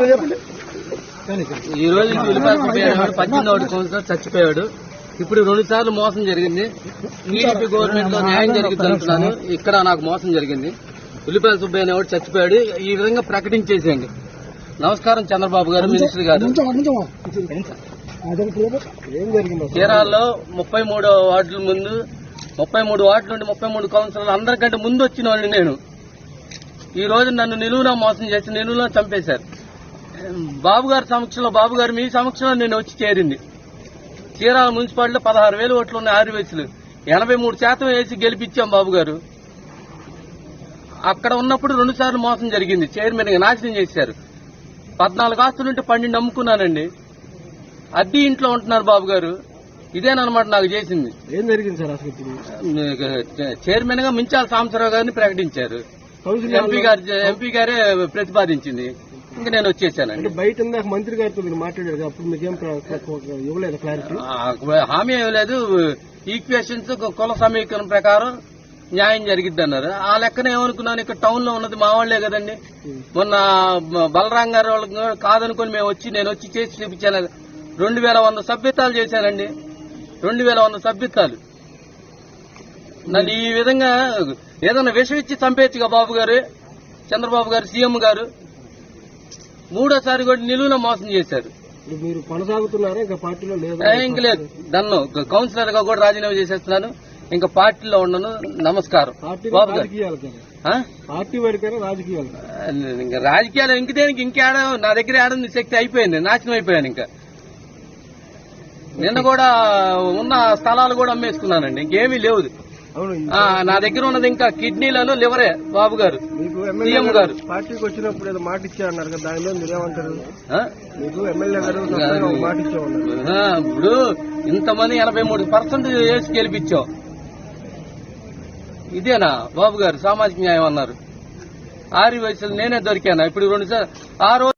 ఈ రోజు ఉల్లిపాయల సుబ్బయ్య 18 సంవత్సరాలు చచ్చిపోయాడు. ఇప్పుడు 2 సార్లు మోసం జరిగింది. టీడీపీ గవర్నమెంట్ లో న్యాయం జరిగింది అంటున్నాను. ఇక్కడ నాకు మోసం జరిగింది. ఉల్లిపాయల సుబ్బయ్య అనేవాడు చచ్చిపోయాడు. ఈ విధంగా ప్రకటించేసేయండి. నమస్కారం చంద్రబాబు గారు, మినిస్టర్ గారు. చీరాల్లో 33 వార్డుల ముందు 33 వార్డుల నుండి 33 కౌన్సిలర్లు అందరికంటే ముందు వచ్చిన వాడిని నేను. ఈ రోజు నన్ను నిలువునా మోసం చేసి నిలువునా చంపేశారు. బాబు గారి సమక్షంలో, బాబు గారు మీ సమక్షంలో నేను వచ్చి చేరింది. చీరాల మున్సిపాలిటీలో 16,000 ఓట్లు ఉన్నాయి. ఆర్వీసీలు 83% వేసి గెలిపించాం బాబు గారు. అక్కడ ఉన్నప్పుడు 2 సార్లు మోసం జరిగింది. చైర్మన్ గా నాశనం చేశారు. 14 ఆస్తులుంటే 12 అమ్ముకున్నానండి. అద్దె ఇంట్లో ఉంటున్నారు బాబు గారు. ఇదేనమాట నాకు చేసింది. ఏం జరిగింది సార్ అసలు? చైర్మన్ గా మించాల సాంబశివరావు గారిని ప్రకటించారు. ఎంపీ గారే ప్రతిపాదించింది. ఇంకా నేను వచ్చేసానండి. బయట మంత్రి గారితో మీరు మాట్లాడారు, అప్పుడు మీకేం ఇవ్వలేదు క్లారిటీ? హామీ ఇవ్వలేదు. ఈక్వేషన్స్ కుల సమీకరణ ప్రకారం న్యాయం జరిగిద్ది అన్నారు. ఆ లెక్కన ఏమనుకున్నాను, ఇక్కడ టౌన్ లో ఉన్నది మా వాళ్లే కదండి. మొన్న బలరాం గారు వాళ్ళకి కాదనుకుని నేను వచ్చి చేసి చూపించాను. 2100 సభ్యత్వాలు చేశానండి. 2100 సభ్యత్వాలు. నన్ను ఈ విధంగా ఏదన్నా విషం ఇచ్చి చంపేచ్చుగా బాబు గారు, చంద్రబాబు గారు, సీఎం గారు. 3ఓసారి కూడా నిలువున మోసం చేశారు. మీరు కొనసాగుతున్నారా ఇంకా పార్టీలో? ఇంక లేదు. నన్ను కౌన్సిలర్ గా కూడా రాజీనామా చేసేస్తున్నాను. ఇంకా పార్టీలో ఉండను. నమస్కారం బాబు గారు. పార్టీ వరకేనా రాజకీయాలు? ఇంకా రాజకీయాలు ఇంకేదానికి ఇంకేడ నా దగ్గర ఆడని శక్తి అయిపోయింది. నాశనం అయిపోయాను. ఇంకా నిన్న కూడా ఉన్న స్థలాలు కూడా అమ్మేసుకున్నానండి. ఇంకేమీ లేవు. నా దగ్గర ఉన్నది ఇంకా కిడ్నీలను లివరే బాబు గారు, సీఎం గారు. పార్టీకి వచ్చినప్పుడు ఏదో మాట ఇచ్చారన్నారు కదా, దానిలో మీరేమంటారు? మీకు ఎమ్మెల్యే గారు మాట ఇచ్చామన్నారు. ఇప్పుడు ఇంతమంది 83% వేసి గెలిపించాం. ఇదేనా బాబు గారు సామాజిక న్యాయం అన్నారు? 6 వయసులు నేనే దొరికాను. ఇప్పుడు 2 సార్లు ఆ రోజు